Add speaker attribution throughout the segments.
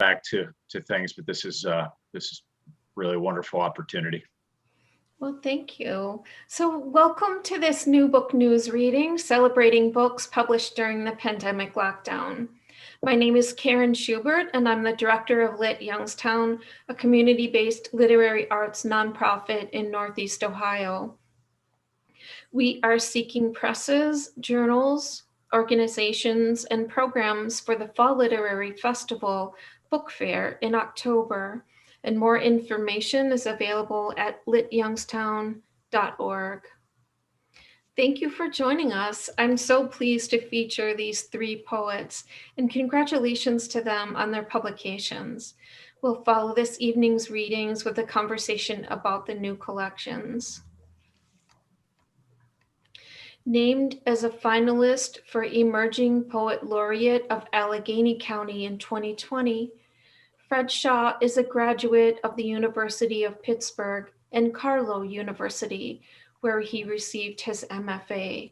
Speaker 1: back to things, but this is really a wonderful opportunity.
Speaker 2: Well, thank you. So welcome to this new book news reading, celebrating books published during the pandemic lockdown. My name is Karen Schubert, and I'm the director of Lit Youngstown, a community-based literary arts nonprofit in Northeast Ohio. We are seeking presses, journals, organizations, and programs for the Fall Literary Festival Book Fair in October, and more information is available at lityoungstown.org. Thank you for joining us. I'm so pleased to feature these three poets, and congratulations to them on their publications. We'll follow this evening's readings with a conversation about the new collections. Named as a finalist for Emerging Poet Laureate of Allegheny County in 2020, Fred Shaw is a graduate of the University of Pittsburgh and Carlow University, where he received his MFA.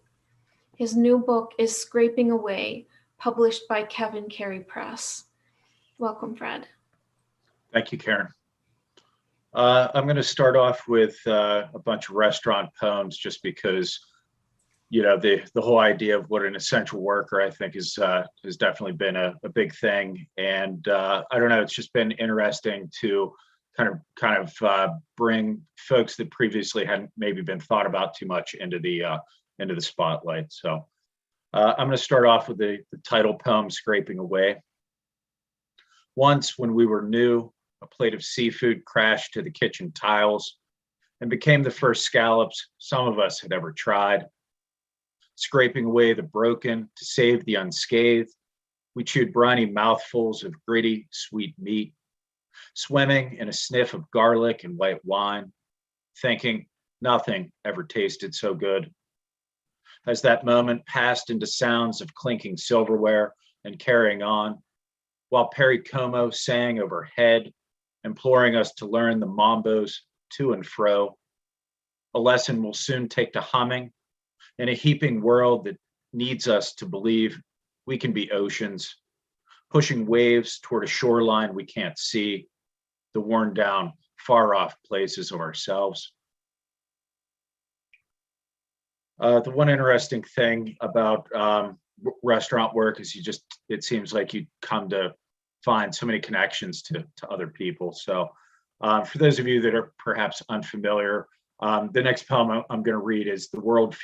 Speaker 2: His new book is Scraping Away, published by CavanKerry Press. Welcome, Fred.
Speaker 1: Thank you, Karen. I'm going to start off with a bunch of restaurant poems, just because, you know, the whole idea of what an essential worker, I think, has definitely been a big thing. And I don't know, it's just been interesting to kind of bring folks that previously hadn't maybe been thought about too much into the spotlight. So I'm going to start off with the title poem, Scraping Away. Once, when we were new, a plate of seafood crashed to the kitchen tiles and became the first scallops some of us had ever tried. Scraping away the broken to save the unscathed, we chewed briny mouthfuls of gritty, sweet meat, swimming in a sniff of garlic and white wine, thinking nothing ever tasted so good. As that moment passed into sounds of clinking silverware and carrying on, while Perry Como sang overhead, imploring us to learn the mambos to and fro, a lesson we'll soon take to humming in a heaping world that needs us to believe we can be oceans, pushing waves toward a shoreline we can't see, the worn down, far off places of ourselves. The one interesting thing about restaurant work is it seems like you come to find so many connections to other people. So for those of you that are perhaps unfamiliar, the next poem I'm going to read is The World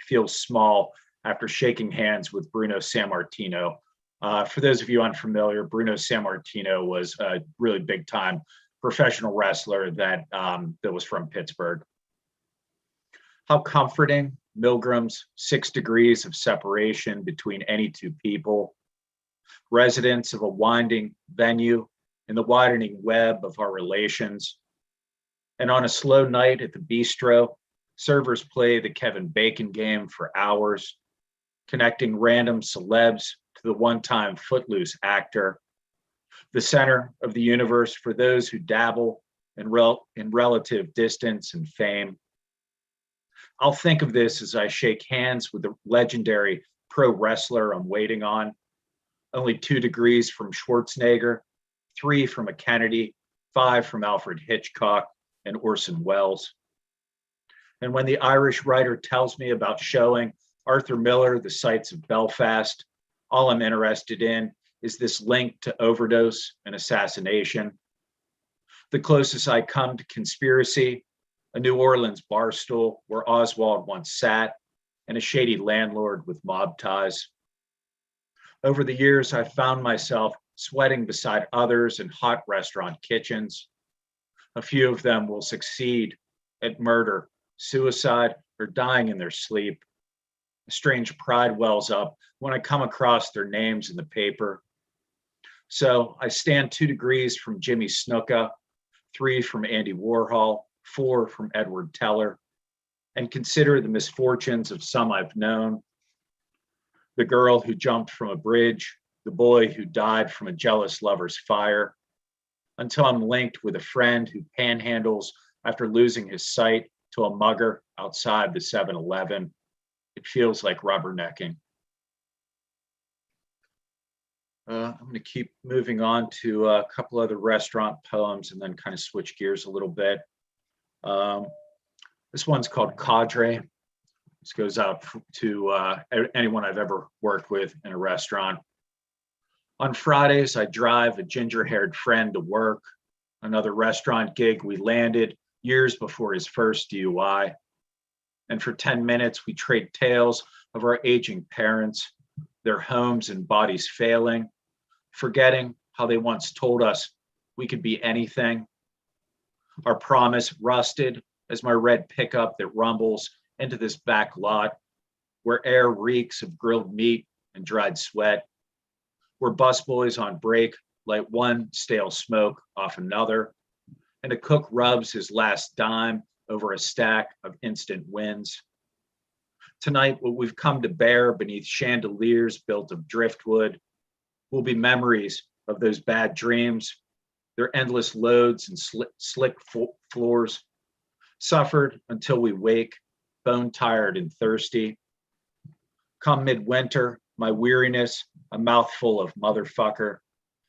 Speaker 1: Feels Small After Shaking Hands with Bruno Sammartino. For those of you unfamiliar, Bruno Sammartino was a really big time professional wrestler that was from Pittsburgh. How comforting Milgram's 6 degrees of separation between any two people, residents of a winding venue in the widening web of our relations. And on a slow night at the bistro, servers play the Kevin Bacon game for hours, connecting random celebs to the one-time footloose actor, the center of the universe for those who dabble in relative distance and fame. I'll think of this as I shake hands with the legendary pro wrestler I'm waiting on, only 2 degrees from Schwarzenegger, 3 from a Kennedy, 5 from Alfred Hitchcock and Orson Welles. And when the Irish writer tells me about showing Arthur Miller the sights of Belfast, all I'm interested in is this link to overdose and assassination. The closest I come to conspiracy, a New Orleans bar stool where Oswald once sat, and a shady landlord with mob ties. Over the years, I've found myself sweating beside others in hot restaurant kitchens. A few of them will succeed at murder, suicide, or dying in their sleep. A strange pride wells up when I come across their names in the paper. So I stand 2 degrees from Jimmy Snuka, 3 from Andy Warhol, 4 from Edward Teller, and consider the misfortunes of some I've known. The girl who jumped from a bridge, the boy who died from a jealous lover's fire, until I'm linked with a friend who panhandles after losing his sight to a mugger outside the 7-Eleven. It feels like rubbernecking. I'm going to keep moving on to a couple other restaurant poems and then kind of switch gears a little bit. Um, this one's called Cadre. This goes out to anyone I've ever worked with in a restaurant. On Fridays, I drive a ginger-haired friend to work. Another restaurant gig we landed years before his first DUI. And for 10 minutes, we trade tales of our aging parents, their homes and bodies failing, forgetting how they once told us we could be anything. Our promise rusted as my red pickup that rumbles into this back lot where air reeks of grilled meat and dried sweat, where busboys on break light one stale smoke off another, and a cook rubs his last dime over a stack of instant wins. Tonight, what we've come to bear beneath chandeliers built of driftwood will be memories of those bad dreams, their endless loads and slick floors, suffered until we wake, bone tired and thirsty. Come midwinter, my weariness, a mouthful of motherfucker,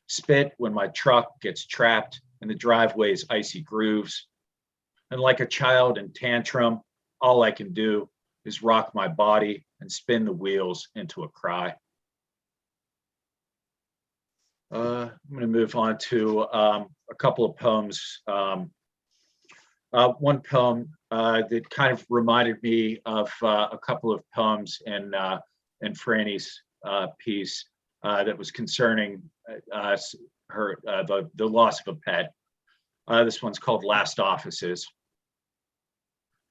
Speaker 1: spit when my truck gets trapped in the driveway's icy grooves. And like a child in tantrum, all I can do is rock my body and spin the wheels into a cry. I'm going to move on to a couple of poems. One poem that kind of reminded me of a couple of poems in Frannie's piece that was concerning her the loss of a pet. This one's called Last Offices.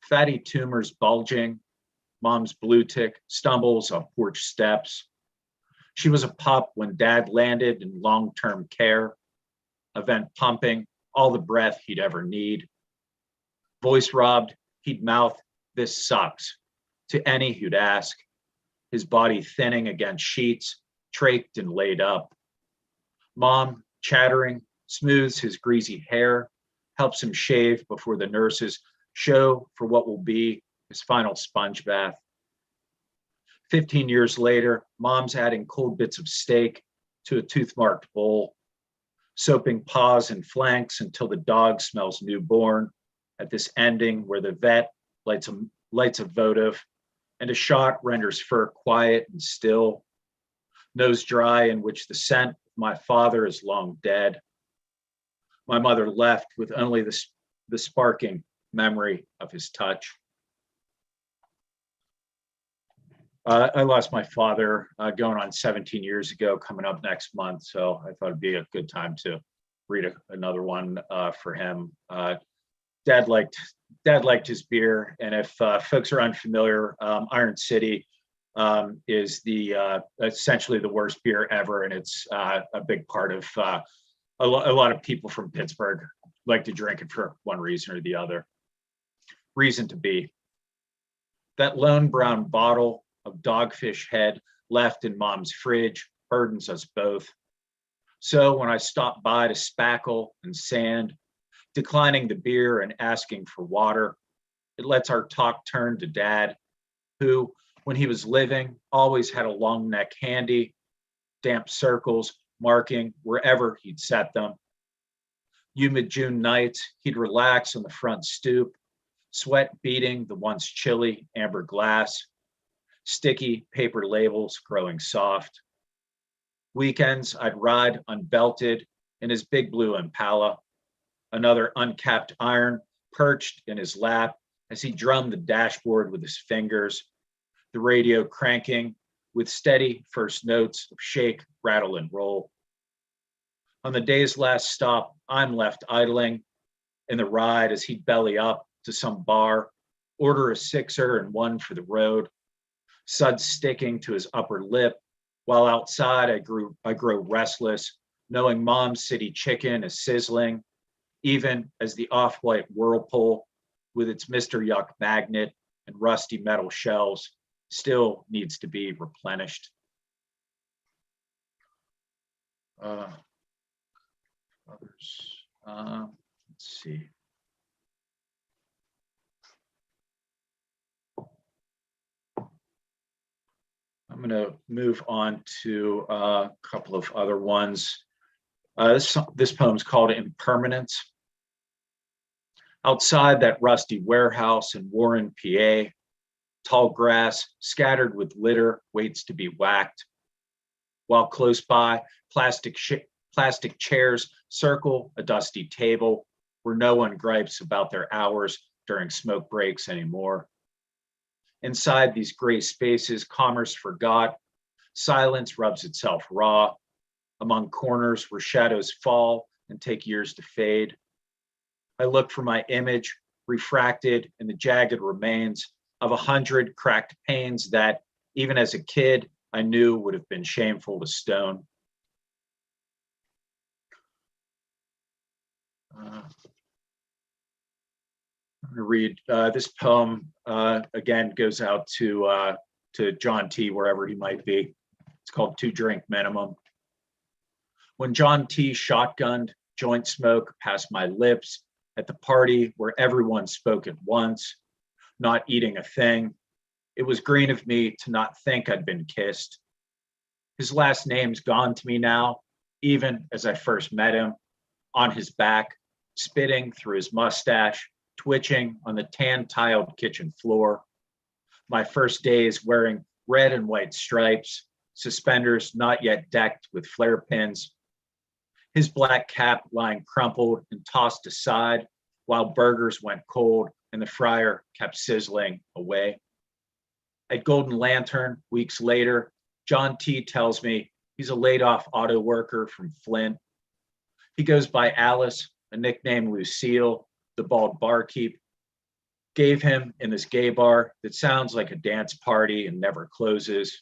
Speaker 1: Fatty tumors bulging, mom's blue tick stumbles on porch steps. She was a pup when dad landed in long-term care, a vent pumping all the breath he'd ever need. Voice robbed, he'd mouth, "This sucks," to any who'd ask, his body thinning against sheets, trached and laid up. Mom, chattering, smooths his greasy hair, helps him shave before the nurses show for what will be his final sponge bath. 15 years later, mom's adding cold bits of steak to a tooth-marked bowl, soaping paws and flanks until the dog smells newborn at this ending where the vet lights a votive and a shot renders fur quiet and still, nose dry in which the scent of my father is long dead. My mother left with only the sparking memory of his touch. I lost my father going on 17 years ago, coming up next month. So I thought it'd be a good time to read another one for him. Dad liked his beer, and if folks are unfamiliar, Iron City is essentially the worst beer ever, and it's a big part of a lot of people from Pittsburgh like to drink it for one reason or the other. Reason to be. That lone brown bottle of dogfish head left in mom's fridge burdens us both. So when I stop by to spackle and sand, declining the beer and asking for water, it lets our talk turn to dad, who, when he was living, always had a long neck handy, damp circles marking wherever he'd set them. Humid June nights, he'd relax on the front stoop, sweat beating the once chilly amber glass, sticky paper labels growing soft. Weekends, I'd ride unbelted in his big blue Impala, another uncapped iron perched in his lap as he drummed the dashboard with his fingers, the radio cranking with steady first notes of shake, rattle, and roll. On the day's last stop, I'm left idling in the ride as he'd belly up to some bar, order a sixer and one for the road, suds sticking to his upper lip, while outside I grow restless, knowing mom's city chicken is sizzling, even as the off-white whirlpool with its Mr. Yuck magnet and rusty metal shells still needs to be replenished. Let's see. I'm going to move on to a couple of other ones. This poem's called Impermanence. Outside that rusty warehouse in Warren, PA, tall grass scattered with litter waits to be whacked, while close by, plastic chairs circle a dusty table where no one gripes about their hours during smoke breaks anymore. Inside these gray spaces, commerce forgot, silence rubs itself raw, among corners where shadows fall and take years to fade. I look for my image refracted in the jagged remains of 100 cracked panes that, even as a kid, I knew would have been shameful to stone. I'm going to read this poem. Again, goes out to John T, wherever he might be. It's called 2 Drink Minimum. When John T shotgunned joint smoke past my lips at the party where everyone spoke at once, not eating a thing, it was green of me to not think I'd been kissed. His last name's gone to me now, even as I first met him, on his back, spitting through his mustache, twitching on the tan-tiled kitchen floor. My first days wearing red and white stripes, suspenders not yet decked with flare pins. His black cap lying crumpled and tossed aside while burgers went cold and the fryer kept sizzling away. At Golden Lantern, weeks later, John T tells me he's a laid-off auto worker from Flint. He goes by Alice, a nickname Lucille, the bald barkeep, gave him in this gay bar that sounds like a dance party and never closes,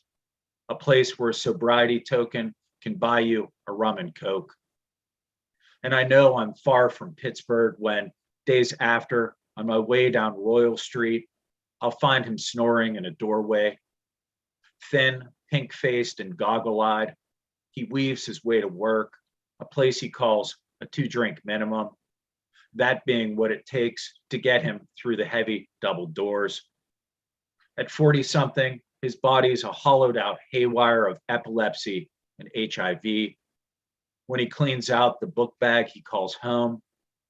Speaker 1: a place where a sobriety token can buy you a rum and coke. And I know I'm far from Pittsburgh when, days after, on my way down Royal Street, I'll find him snoring in a doorway. Thin, pink-faced and goggle-eyed, he weaves his way to work, a place he calls a 2-drink minimum, that being what it takes to get him through the heavy double doors. At 40-something, his body's a hollowed-out haywire of epilepsy and HIV. When he cleans out the book bag he calls home,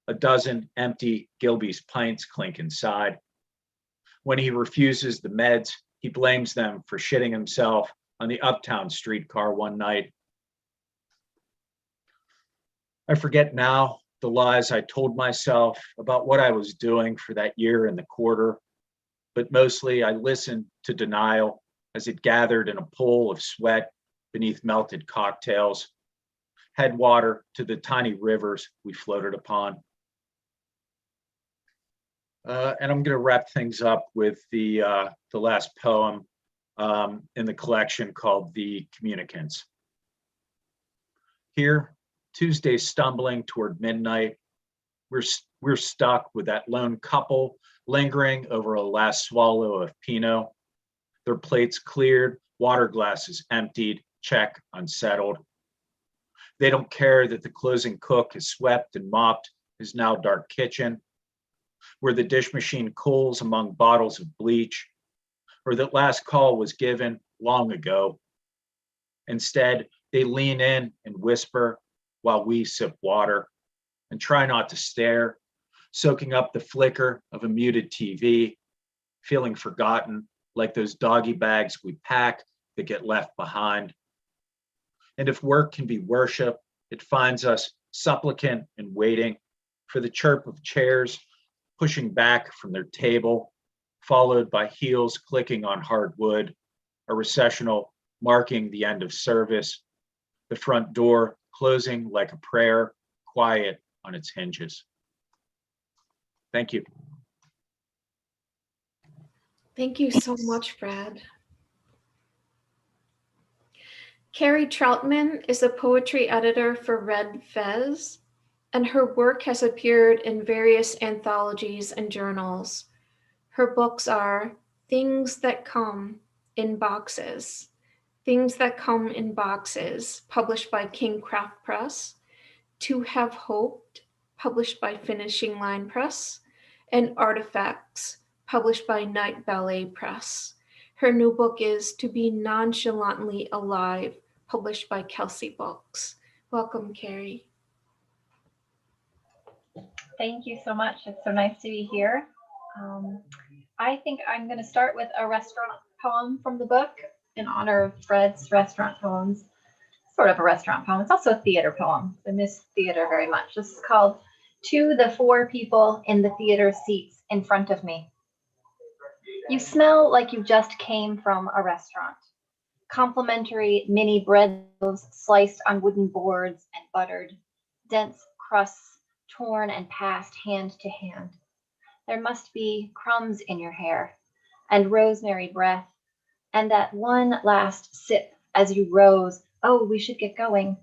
Speaker 1: a dozen empty Gilby's pints clink inside. When he refuses the meds, he blames them for shitting himself on the Uptown streetcar one night. I forget now the lies I told myself about what I was doing for that year and the quarter, but mostly I listened to denial as it gathered in a pool of sweat beneath melted cocktails, headwater to the tiny rivers we floated upon. And I'm going to wrap things up with the last poem in the collection called The Communicants. Here, Tuesday stumbling toward midnight, we're stuck with that lone couple lingering over a last swallow of Pinot, their plates cleared, water glasses emptied, check unsettled. They don't care that the closing cook has swept and mopped his now dark kitchen, where the dish machine cools among bottles of bleach, or that last call was given long ago. Instead, they lean in and whisper while we sip water and try not to stare, soaking up the flicker of a muted TV, feeling forgotten like those doggy bags we pack that get left behind. And if work can be worship, it finds us supplicant and waiting for the chirp of chairs pushing back from their table, followed by heels clicking on hardwood, a recessional marking the end of service, the front door closing like a prayer, quiet on its hinges. Thank you.
Speaker 2: Thank you so much, Brad. Kerry Trautman is a poetry editor for Red Fez, and her work has appeared in various anthologies and journals. Her books are Things That Come in Boxes, published by King Craft Press, To Have Hoped, published by Finishing Line Press, and Artifacts, published by NightBallet Press. Her new book is To Be Nonchalantly Alive, published by Kelsay Books. Welcome, Kerry.
Speaker 3: Thank you so much. It's so nice to be here. I think I'm going to start with a restaurant poem from the book in honor of Fred's restaurant poems. Sort of a restaurant poem. It's also a theater poem. I miss theater very much. This is called To the Four People in the Theater Seats in Front of Me. You smell like you just came from a restaurant. Complimentary mini bread loaves sliced on wooden boards and buttered, dense crusts torn and passed hand to hand. There must be crumbs in your hair and rosemary breath and that one last sip as you rose, oh, we should get going,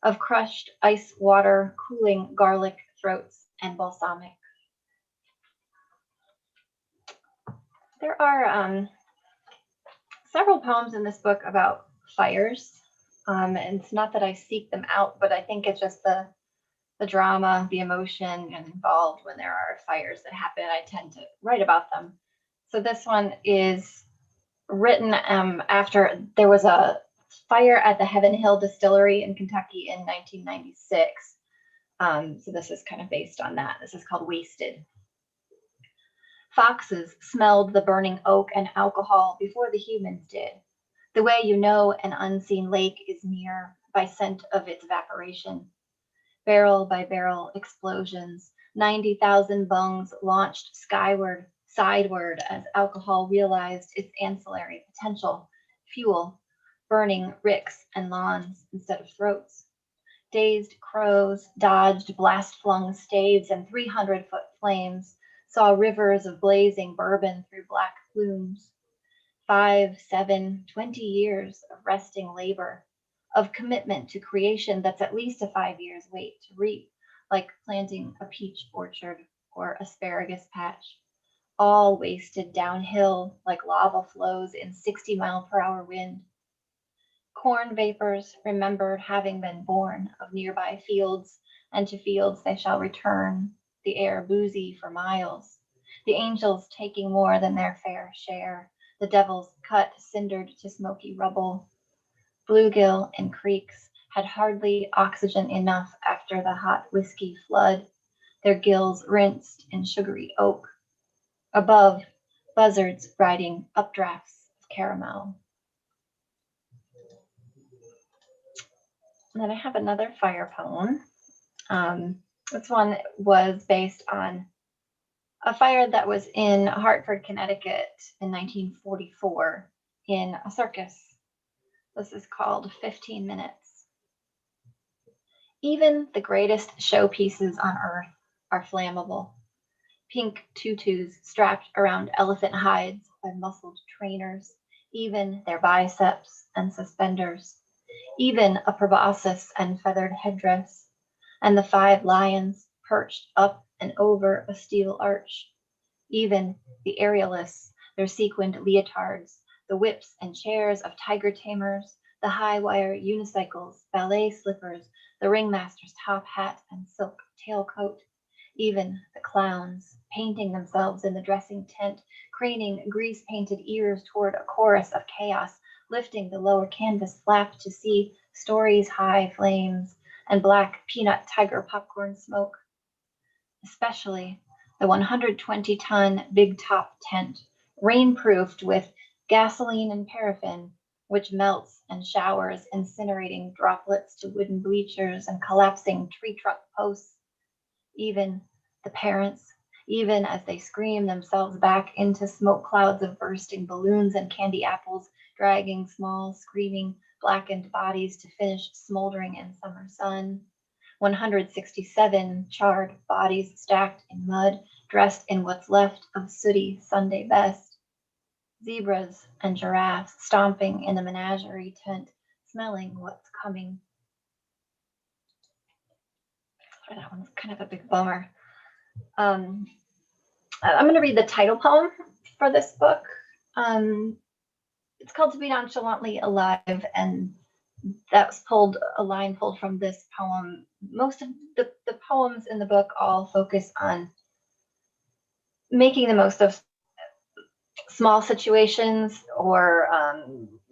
Speaker 3: of crushed ice water, cooling garlic throats and balsamic. There are several poems in this book about fires. And it's not that I seek them out, but I think it's just the drama, the emotion involved when there are fires that happen. I tend to write about them. So this one is written after there was a fire at the Heaven Hill Distillery in Kentucky in 1996. So this is kind of based on that. This is called Wasted. Foxes smelled the burning oak and alcohol before the humans did. The way you know an unseen lake is near by scent of its evaporation. Barrel by barrel explosions, 90,000 bungs launched sideward as alcohol realized its ancillary potential, fuel, burning ricks and lawns instead of throats. Dazed crows dodged blast-flung staves and 300-foot flames, saw rivers of blazing bourbon through black plumes. 5, 7, 20 years of resting labor, of commitment to creation that's at least a 5 years wait to reap, like planting a peach orchard or asparagus patch, all wasted downhill like lava flows in 60-mile-per-hour wind. Corn vapors remembered having been born of nearby fields, and to fields they shall return, the air boozy for miles, the angels taking more than their fair share, the devils cut, cindered to smoky rubble. Bluegill and creeks had hardly oxygen enough after the hot whiskey flood, their gills rinsed in sugary oak. Above, buzzards riding updrafts of caramel. And then I have another fire poem. This one was based on a fire that was in Hartford, Connecticut in 1944 in a circus. This is called 15 Minutes. Even the greatest showpieces on earth are flammable. Pink tutus strapped around elephant hides by muscled trainers, even their biceps and suspenders, even a proboscis and feathered headdress, and the 5 lions perched up and over a steel arch, even the aerialists, their sequined leotards, the whips and chairs of tiger tamers, the high wire unicycles, ballet slippers, the ringmaster's top hat and silk tailcoat, even the clowns painting themselves in the dressing tent, craning grease-painted ears toward a chorus of chaos, lifting the lower canvas flap to see stories high flames and black peanut tiger popcorn smoke. Especially the 120-ton big top tent, rainproofed with gasoline and paraffin, which melts and showers incinerating droplets to wooden bleachers and collapsing tree trunk posts. Even the parents, even as they scream themselves back into smoke clouds of bursting balloons and candy apples, dragging small, screaming, blackened bodies to finish smoldering in summer sun. 167 charred bodies stacked in mud, dressed in what's left of sooty Sunday best. Zebras and giraffes stomping in the menagerie tent, smelling what's coming. That one's kind of a big bummer. I'm going to read the title poem for this book. It's called To Be Nonchalantly Alive, and that was a line pulled from this poem. Most of the poems in the book all focus on making the most of small situations or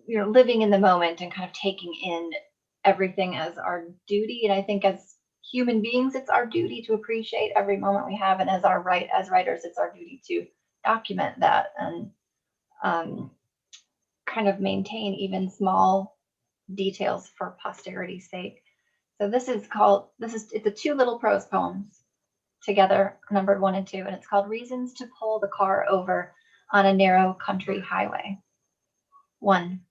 Speaker 3: living in the moment and kind of taking in everything as our duty. And I think as human beings, it's our duty to appreciate every moment we have, and as writers, it's our duty to document that and kind of maintain even small details for posterity's sake. So it's the two little prose poems together, numbered 1 and 2, and it's called Reasons to Pull the Car Over on a Narrow Country Highway. 1.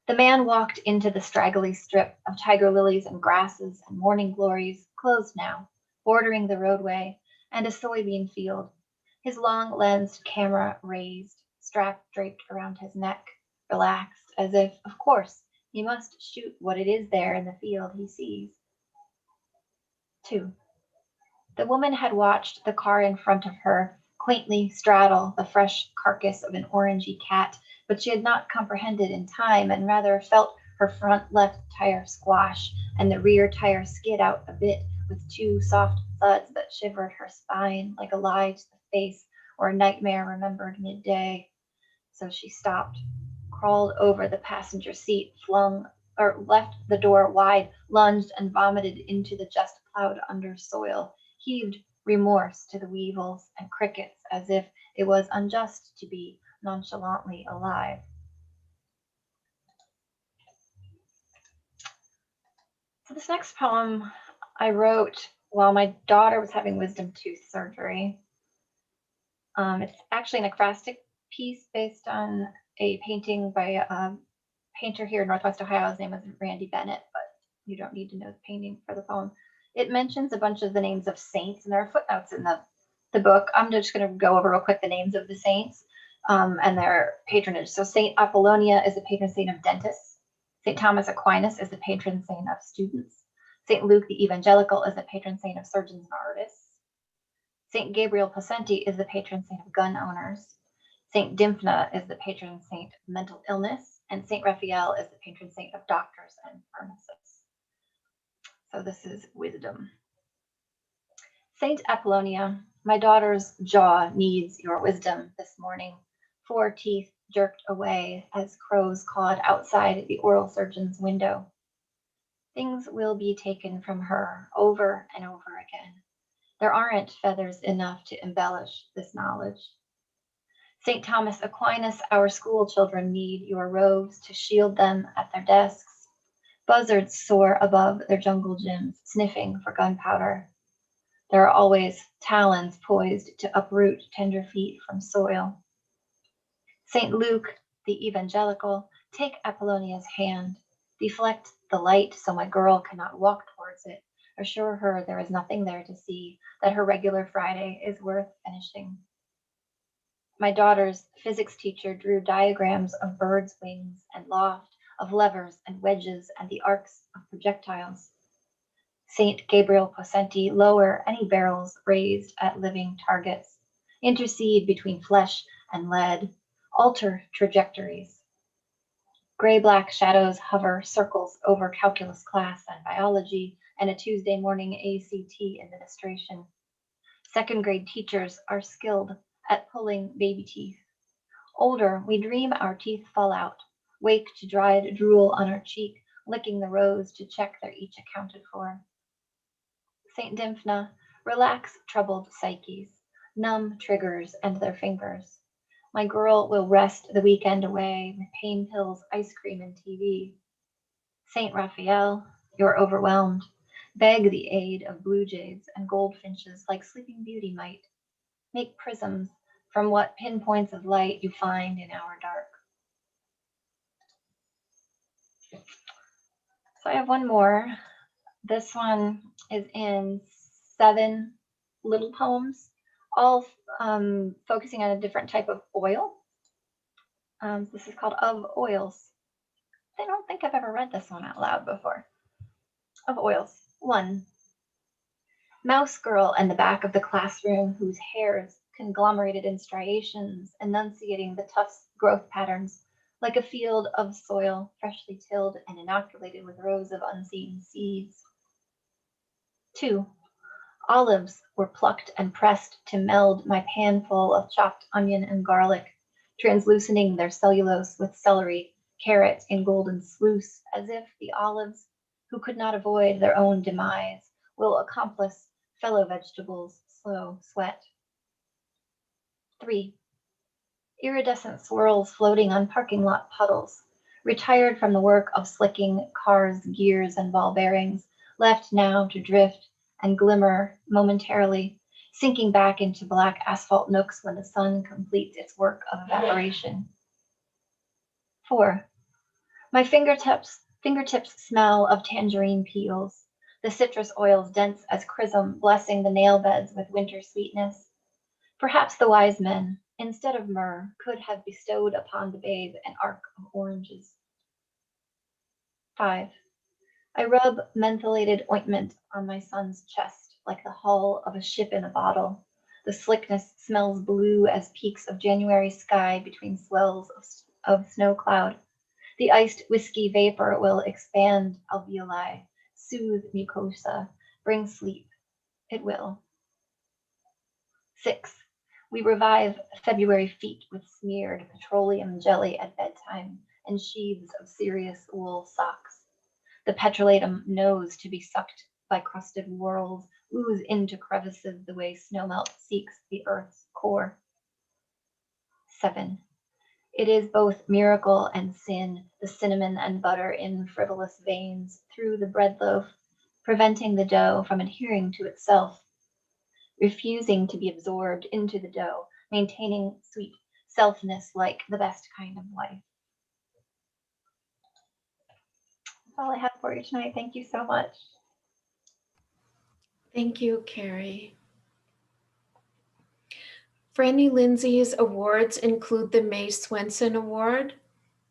Speaker 3: The man walked into the straggly strip of tiger lilies and grasses and morning glories, closed now, bordering the roadway and a soybean field, his long lensed camera raised, strap draped around his neck, relaxed, as if, of course, he must shoot what it is there in the field he sees. 2. The woman had watched the car in front of her quaintly straddle the fresh carcass of an orangey cat, but she had not comprehended in time and rather felt her front left tire squash and the rear tire skid out a bit with 2 soft thuds that shivered her spine like a lie to the face or a nightmare remembered midday. So she stopped, crawled over the passenger seat, left the door wide, lunged and vomited into the just plowed under soil, heaved remorse to the weevils and crickets as if it was unjust to be nonchalantly alive. So this next poem I wrote while my daughter was having wisdom tooth surgery. It's actually an ekphrastic piece based on a painting by a painter here in Northwest Ohio. His name is Randy Bennett, but you don't need to know the painting for the poem. It mentions a bunch of the names of saints, and there are footnotes in the book. I'm just going to go over real quick the names of the saints and their patronage. So Saint Apollonia is the patron saint of dentists. Saint Thomas Aquinas is the patron saint of students. Saint Luke the Evangelical is the patron saint of surgeons and artists. Saint Gabriel Possenti is the patron saint of gun owners. Saint Dymphna is the patron saint of mental illness, and Saint Raphael is the patron saint of doctors and pharmacists. So this is wisdom. Saint Apollonia, my daughter's jaw needs your wisdom this morning. 4 teeth jerked away as crows cawed outside the oral surgeon's window. Things will be taken from her over and over again. There aren't feathers enough to embellish this knowledge. St. Thomas Aquinas, our school children need your robes to shield them at their desks. Buzzards soar above their jungle gyms, sniffing for gunpowder. There are always talons poised to uproot tender feet from soil. St. Luke, the Evangelical, take Apollonia's hand. Deflect the light so my girl cannot walk towards it. Assure her there is nothing there to see, that her regular Friday is worth finishing. My daughter's physics teacher drew diagrams of birds' wings and loft, of levers and wedges and the arcs of projectiles. Saint Gabriel Possenti, lower any barrels raised at living targets. Intercede between flesh and lead. Alter trajectories. Gray-black shadows hover circles over calculus class and biology and a Tuesday morning ACT administration. 2nd grade teachers are skilled at pulling baby teeth. Older, we dream our teeth fall out, wake to dried drool on our cheek, licking the rows to check they're each accounted for. St. Dymphna, relax troubled psyches, numb triggers and their fingers. My girl will rest the weekend away with pain pills, ice cream, and TV. St. Raphael, you're overwhelmed. Beg the aid of blue jays and goldfinches like Sleeping Beauty might. Make prisms from what pinpoints of light you find in our dark. So I have one more. This one is in 7 little poems, all focusing on a different type of oil. This is called Of Oils. I don't think I've ever read this one out loud before. Of Oils. 1. Mouse girl in the back of the classroom whose hairs conglomerated in striations, enunciating the tufts growth patterns like a field of soil freshly tilled and inoculated with rows of unseen seeds. 2. Olives were plucked and pressed to meld my pan full of chopped onion and garlic, translucening their cellulose with celery, carrot, and golden sluice, as if the olives, who could not avoid their own demise, will accomplice fellow vegetables' slow sweat. 3. Iridescent swirls floating on parking lot puddles, retired from the work of slicking cars, gears, and ball bearings, left now to drift and glimmer momentarily, sinking back into black asphalt nooks when the sun completes its work of evaporation. 4. My fingertips smell of tangerine peels, the citrus oils dense as chrism blessing the nail beds with winter sweetness. Perhaps the wise men, instead of myrrh, could have bestowed upon the babe an arc of oranges. 5. I rub mentholated ointment on my son's chest like the hull of a ship in a bottle. The slickness smells blue as peaks of January sky between swells of snow cloud. The iced whiskey vapor will expand alveoli, soothe mucosa, bring sleep. It will. 6. We revive February feet with smeared petroleum jelly at bedtime and sheaths of serious wool socks. The petrolatum knows to be sucked by crusted whorls, ooze into crevices the way snowmelt seeks the earth's core. 7. It is both miracle and sin, the cinnamon and butter in frivolous veins through the bread loaf, preventing the dough from adhering to itself, refusing to be absorbed into the dough, maintaining sweet selfness like the best kind of wife. That's all I have for you tonight. Thank you so much.
Speaker 2: Thank you, Kerry. Frannie Lindsay's awards include the May Swenson Award,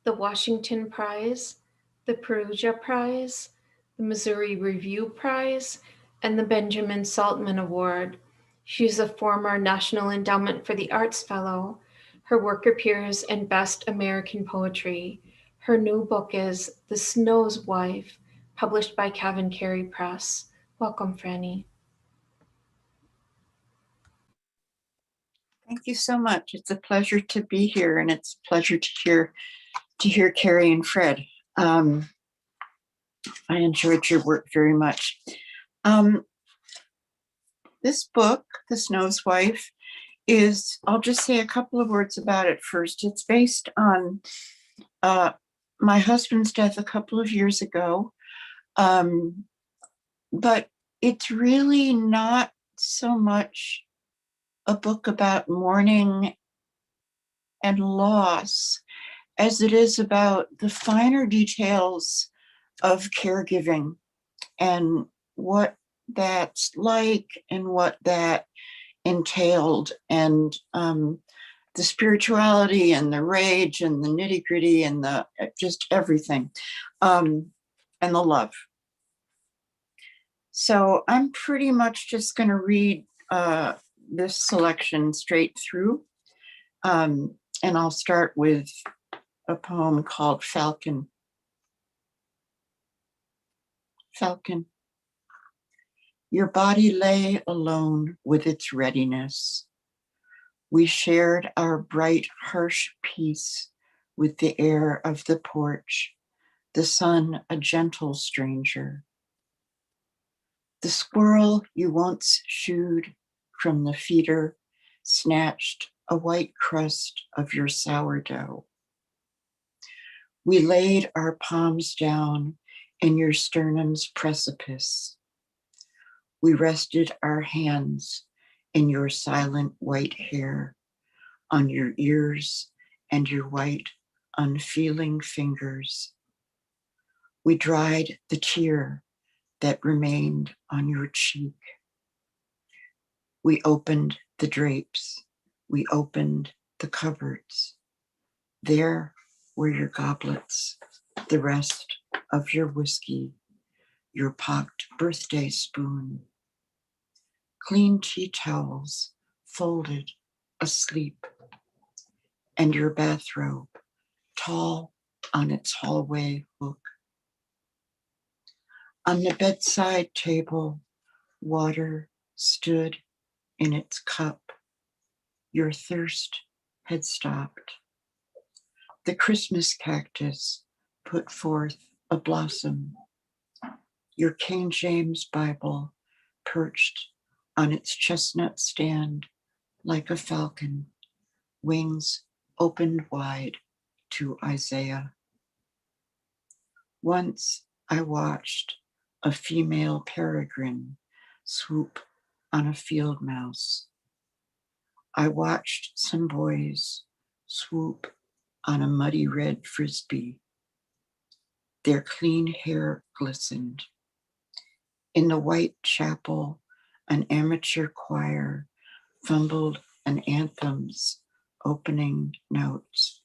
Speaker 2: the Washington Prize, the Perugia Prize, the Missouri Review Prize, and the Benjamin Saltman Award. She's a former National Endowment for the Arts Fellow. Her work appears in Best American Poetry. Her new book is The Snow's Wife, published by CavanKerry Press. Welcome, Frannie.
Speaker 4: Thank you so much. It's a pleasure to be here, and it's a pleasure to hear Kerry and Fred. I enjoyed your work very much. This book, The Snow's Wife, I'll just say a couple of words about it first. It's based on my husband's death a couple of years ago, but it's really not so much a book about mourning and loss as it is about the finer details of caregiving and what that's like and what that entailed, and the spirituality and the rage and the nitty-gritty and the just everything, and the love. So I'm pretty much just going to read this selection straight through, and I'll start with a poem called Falcon. Falcon. Your body lay alone with its readiness. We shared our bright, harsh peace with the air of the porch, the sun a gentle stranger. The squirrel you once shooed from the feeder snatched a white crust of your sourdough. We laid our palms down in your sternum's precipice. We rested our hands in your silent white hair, on your ears and your white, unfeeling fingers. We dried the tear that remained on your cheek. We opened the drapes. We opened the cupboards. There were your goblets, the rest of your whiskey, your pocked birthday spoon, clean tea towels folded asleep, and your bathrobe tall on its hallway hook. On the bedside table, water stood in its cup. Your thirst had stopped. The Christmas cactus put forth a blossom. Your King James Bible perched on its chestnut stand like a falcon, wings opened wide to Isaiah. Once I watched a female peregrine swoop on a field mouse. I watched some boys swoop on a muddy red frisbee. Their clean hair glistened. In the white chapel, an amateur choir fumbled an anthem's opening notes.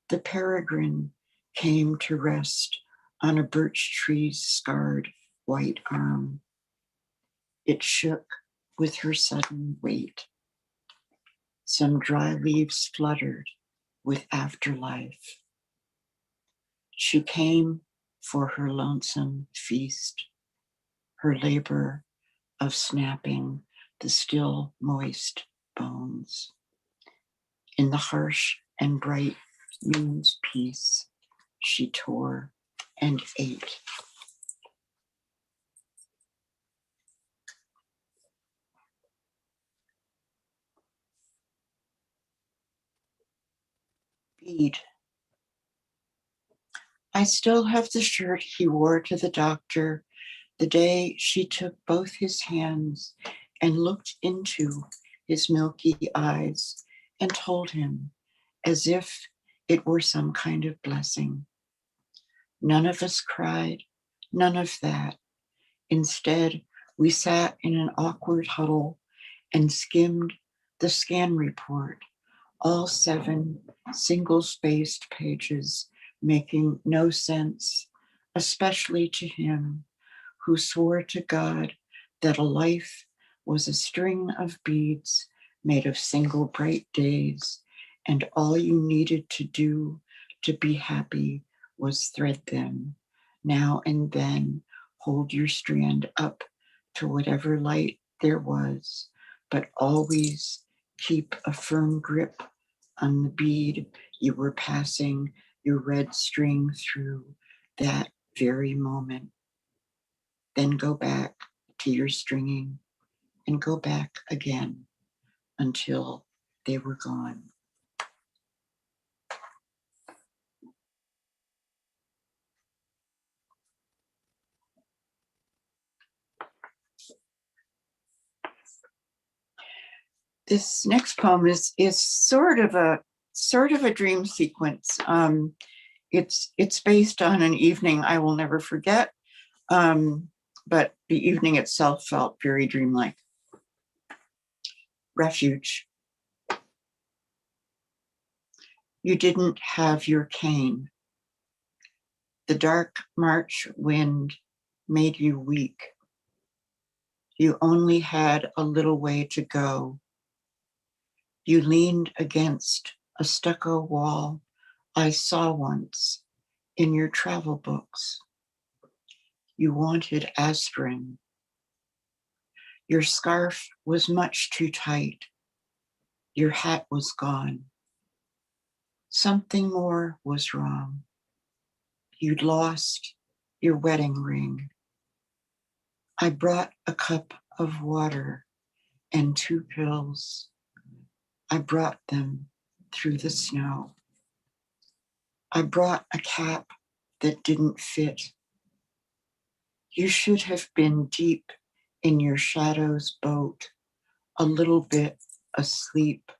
Speaker 4: The peregrine came to rest on a birch tree's scarred white arm. It shook with her sudden weight. Some dry leaves fluttered with afterlife. She came for her lonesome feast, her labor of snapping the still moist bones. In the harsh and bright moon's peace, she tore and ate. Bead. I still have the shirt he wore to the doctor the day she took both his hands and looked into his milky eyes and told him, as if it were some kind of blessing. None of us cried, none of that. Instead, we sat in an awkward huddle and skimmed the scan report, all 7 single-spaced pages making no sense, especially to him who swore to God that a life was a string of beads made of single bright days, and all you needed to do to be happy was thread them. Now and then, hold your strand up to whatever light there was, but always keep a firm grip on the bead you were passing your red string through that very moment. Then go back to your stringing and go back again until they were gone. This next poem is sort of a dream sequence. It's based on an evening I will never forget, but the evening itself felt very dreamlike. Refuge. You didn't have your cane. The dark March wind made you weak. You only had a little way to go. You leaned against a stucco wall I saw once in your travel books. You wanted aspirin. Your scarf was much too tight. Your hat was gone. Something more was wrong. You'd lost your wedding ring. I brought a cup of water and 2 pills. I brought them through the snow. I brought a cap that didn't fit. You should have been deep in your shadow's boat, a little bit asleep,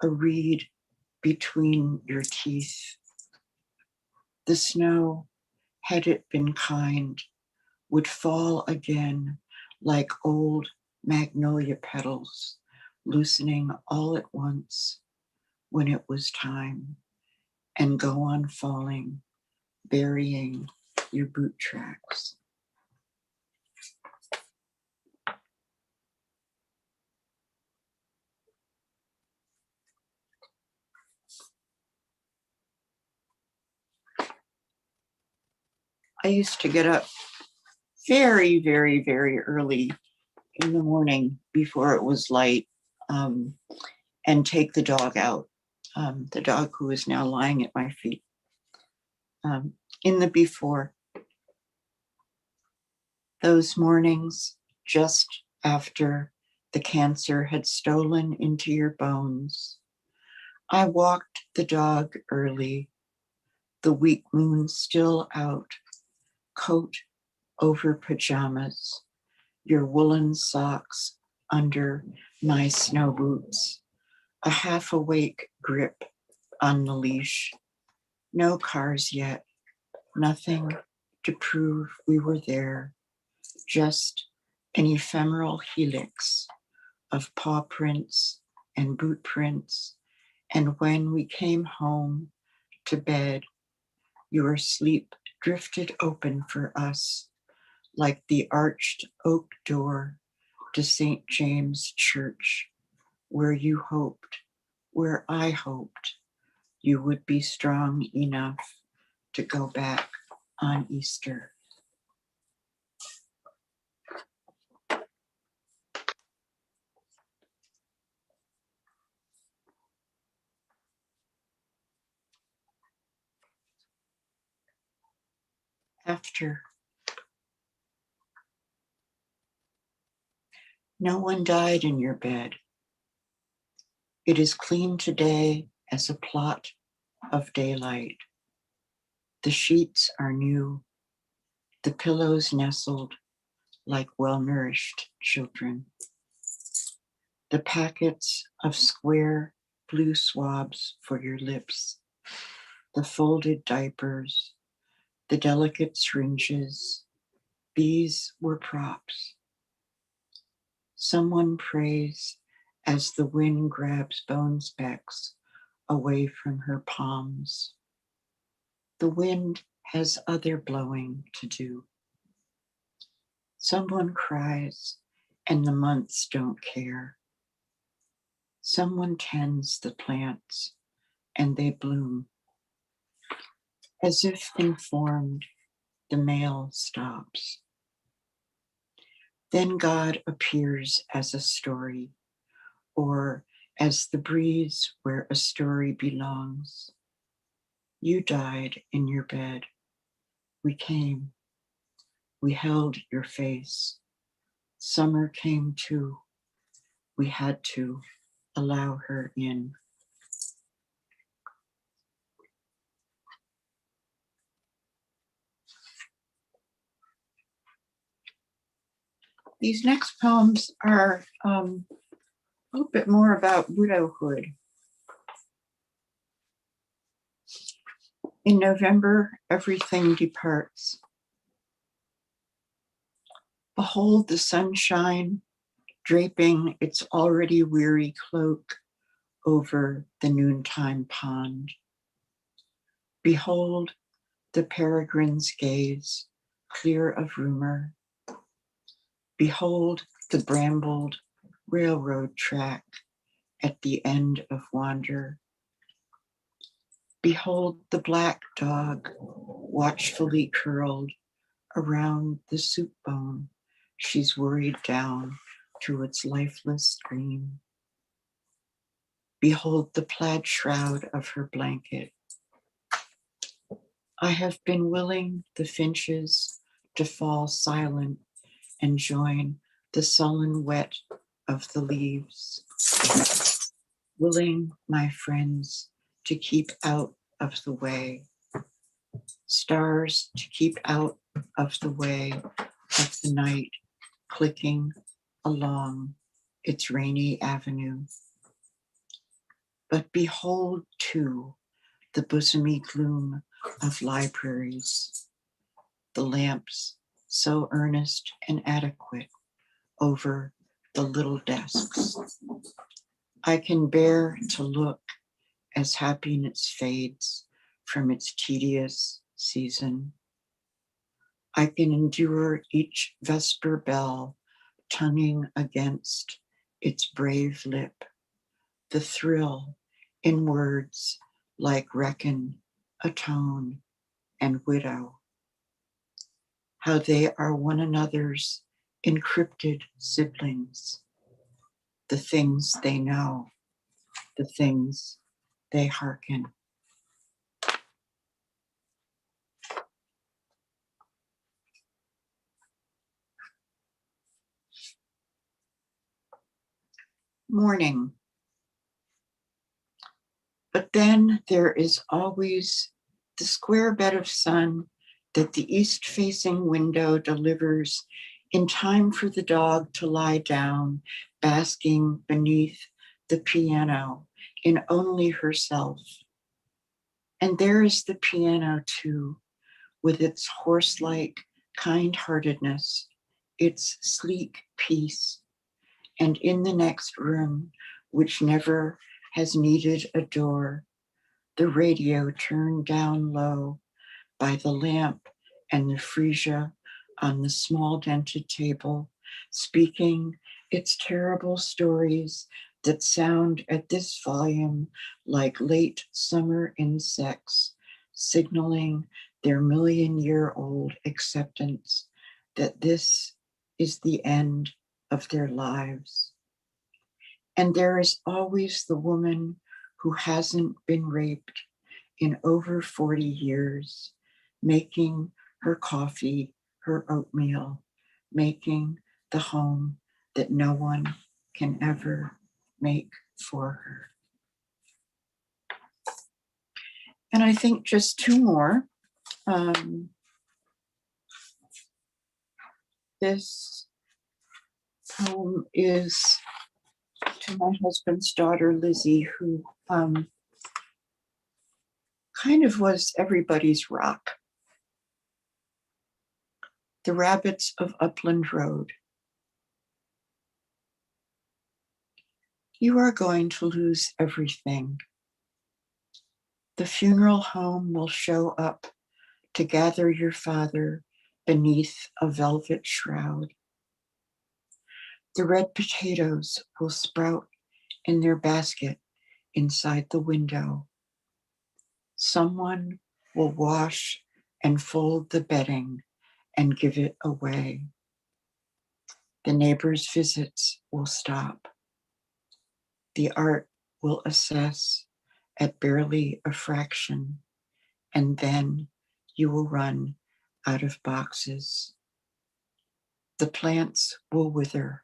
Speaker 4: a reed between your teeth. The snow, had it been kind, would fall again like old magnolia petals, loosening all at once when it was time, and go on falling, burying your boot tracks. I used to get up very, very, very early in the morning before it was light, and take the dog out. the dog who is now lying at my feet. In the before, those mornings just after the cancer had stolen into your bones, I walked the dog early, the weak moon still out, coat over pajamas, your woolen socks under my snow boots, a half awake grip on the leash. No cars yet, nothing to prove we were there, just an ephemeral helix of paw prints and boot prints. And when we came home to bed, your sleep drifted open for us like the arched oak door to St. James Church, where you hoped, where I hoped you would be strong enough to go back on Easter. After. No one died in your bed. It is clean today as a plot of daylight. The sheets are new, the pillows nestled like well-nourished children. The packets of square blue swabs for your lips, the folded diapers, the delicate syringes, these were props. Someone prays as the wind grabs bone specks away from her palms. The wind has other blowing to do. Someone cries and the months don't care. Someone tends the plants and they bloom. As if informed, the mail stops. Then God appears as a story, or as the breeze where a story belongs. You died in your bed. We came. We held your face. Summer came too. We had to allow her in. These next poems are a little bit more about widowhood. In November, everything departs. Behold the sunshine draping its already weary cloak over the noontime pond. Behold the peregrine's gaze, clear of rumor. Behold the brambled railroad track at the end of wander. Behold the black dog watchfully curled around the soup bone she's worried down to its lifeless green. Behold the plaid shroud of her blanket. I have been willing the finches to fall silent and join the sullen wet of the leaves. Willing, my friends, to keep out of the way. Stars to keep out of the way of the night, clicking along its rainy avenue. But behold, too, the bosomy gloom of libraries, the lamps so earnest and adequate over the little desks. I can bear to look as happiness fades from its tedious season. I can endure each vesper bell tonguing against its brave lip, the thrill in words like reckon, atone, and widow. How they are one another's encrypted siblings, the things they know, the things they hearken. Morning. But then there is always the square bed of sun that the east-facing window delivers in time for the dog to lie down, basking beneath the piano in only herself. And there is the piano too, with its horse-like kind-heartedness, its sleek peace. And in the next room, which never has needed a door, the radio turned down low by the lamp and the freesia on the small dented table, speaking its terrible stories that sound at this volume like late summer insects, signaling their million-year-old acceptance that this is the end of their lives. And there is always the woman who hasn't been raped in over 40 years, making her coffee, her oatmeal, making the home that no one can ever make for her. And I think just two more. This poem is to my husband's daughter, Lizzie, who kind of was everybody's rock. The Rabbits of Upland Road. You are going to lose everything. The funeral home will show up to gather your father beneath a velvet shroud. The red potatoes will sprout in their basket inside the window. Someone will wash and fold the bedding and give it away. The neighbors' visits will stop. The art will assess at barely a fraction, and then you will run out of boxes. The plants will wither.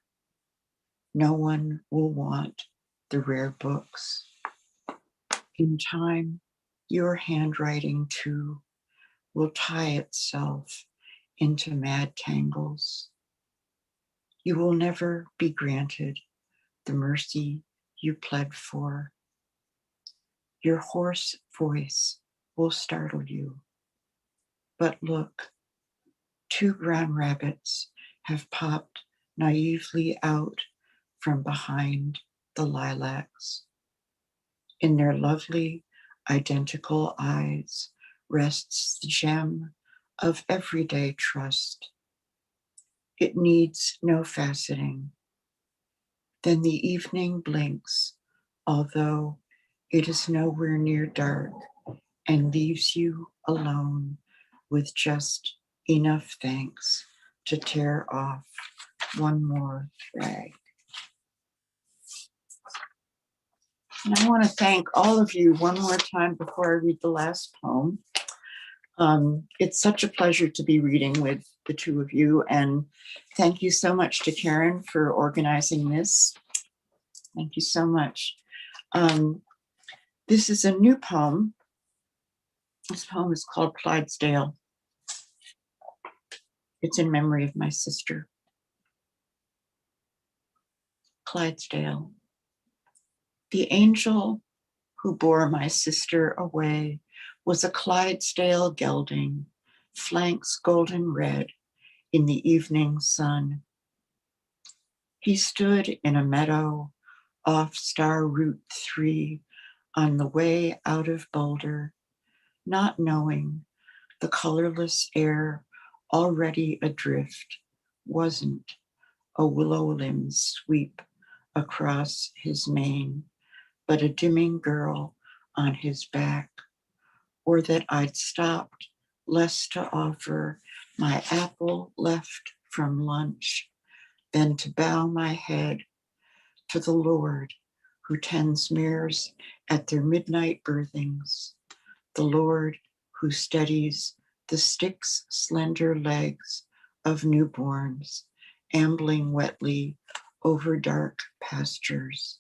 Speaker 4: No one will want the rare books. In time, your handwriting too will tie itself into mad tangles. You will never be granted the mercy you pled for. Your hoarse voice will startle you. But look, 2 brown rabbits have popped naively out from behind the lilacs. In their lovely, identical eyes rests the gem of everyday trust. It needs no faceting. Then the evening blinks, although it is nowhere near dark, and leaves you alone with just enough thanks to tear off one more rag. And I want to thank all of you one more time before I read the last poem. It's such a pleasure to be reading with the two of you, and thank you so much to Karen for organizing this. Thank you so much. This is a new poem. This poem is called Clydesdale. It's in memory of my sister. Clydesdale. The angel who bore my sister away was a Clydesdale gelding, flanks golden red in the evening sun. He stood in a meadow off Star Route 3 on the way out of Boulder, not knowing the colorless air already adrift wasn't a willow limb sweep across his mane, but a dimming girl on his back, or that I'd stopped less to offer my apple left from lunch than to bow my head to the Lord who tends mares at their midnight birthings, the Lord who steadies the stick's slender legs of newborns ambling wetly over dark pastures,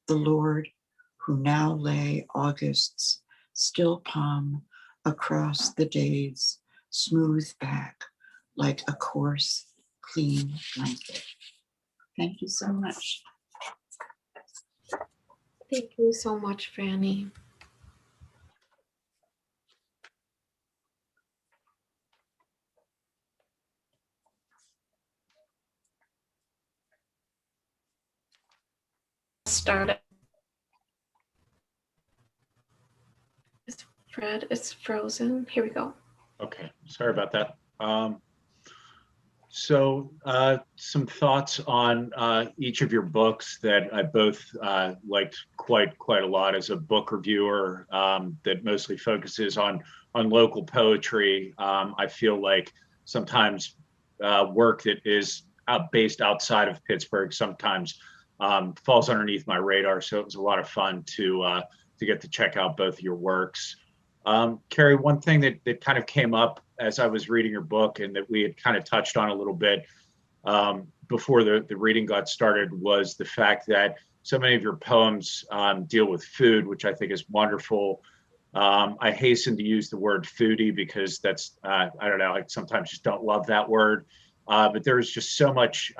Speaker 4: the Lord who now lay August's still palm across the day's smooth back like a coarse, clean blanket. Thank you so much.
Speaker 2: Thank you so much, Frannie. Started. Fred, it's frozen. Here we go.
Speaker 1: Okay, sorry about that. Some thoughts on each of your books that I both liked quite a lot as a book reviewer that mostly focuses on local poetry. I feel like sometimes work that is based outside of Pittsburgh sometimes falls underneath my radar. So it was a lot of fun to get to check out both your works. Kerry, one thing that kind of came up as I was reading your book and that we had kind of touched on a little bit before the reading got started was the fact that so many of your poems deal with food, which I think is wonderful. I hasten to use the word foodie because that's, I don't know, I sometimes just don't love that word. But there's just so much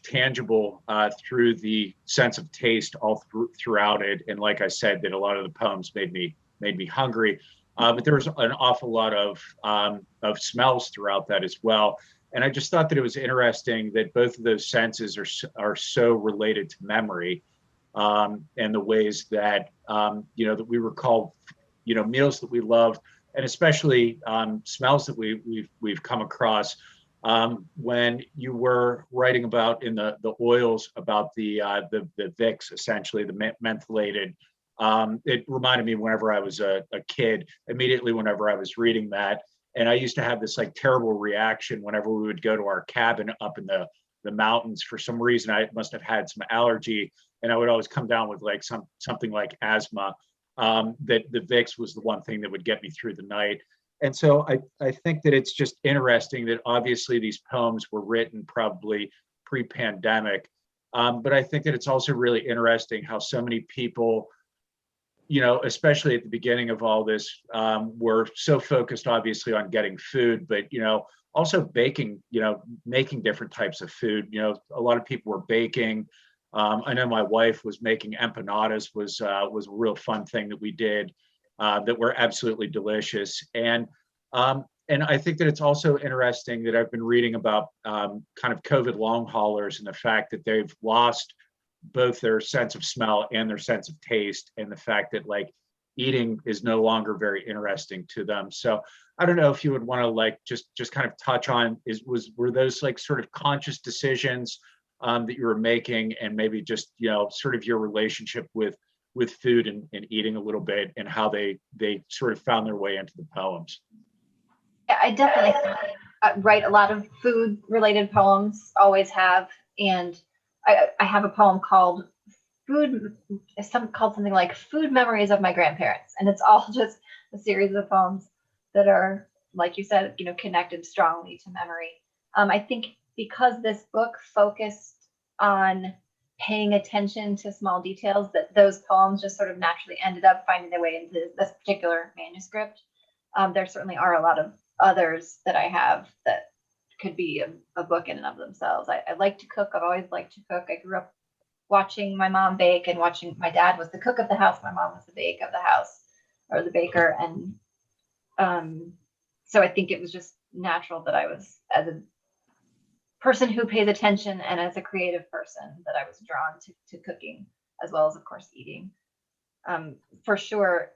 Speaker 1: tangible through the sense of taste all throughout it. And like I said, that a lot of the poems made me hungry. But there was an awful lot of smells throughout that as well. And I just thought that it was interesting that both of those senses are so related to memory and the ways that, that we recall, meals that we loved, and especially smells that we've come across. When you were writing about in the oils about the Vicks, essentially the mentholated, it reminded me whenever I was a kid, immediately whenever I was reading that. And I used to have this like terrible reaction whenever we would go to our cabin up in the mountains. For some reason, I must have had some allergy, and I would always come down with like something like asthma. That the Vicks was the one thing that would get me through the night. And so I think that it's just interesting that obviously these poems were written probably pre-pandemic, but I think that it's also really interesting how so many people, especially at the beginning of all this, were so focused obviously on getting food, but, also baking, making different types of food. A lot of people were baking. I know my wife was making empanadas, was a real fun thing that we did. That were absolutely delicious. And I think that it's also interesting that I've been reading about kind of COVID long haulers and the fact that they've lost both their sense of smell and their sense of taste, and the fact that like eating is no longer very interesting to them. So I don't know if you would want to like just kind of touch on were those like sort of conscious decisions that you were making, and maybe just sort of your relationship with food and eating a little bit, and how they sort of found their way into the poems.
Speaker 3: Yeah, I definitely write a lot of food related poems, always have. And I have a poem called something like Food Memories of My Grandparents. And it's all just a series of poems that are, like you said, connected strongly to memory. I think because this book focused on paying attention to small details, that those poems just sort of naturally ended up finding their way into this particular manuscript. There certainly are a lot of others that I have that could be a book in and of themselves. I like to cook. I've always liked to cook. I grew up watching my mom bake and watching my dad was the cook of the house. My mom was the bake of the house, or the baker. And so I think it was just natural that I was, as a person who pays attention and as a creative person, that I was drawn to cooking, as well as, of course, eating. For sure,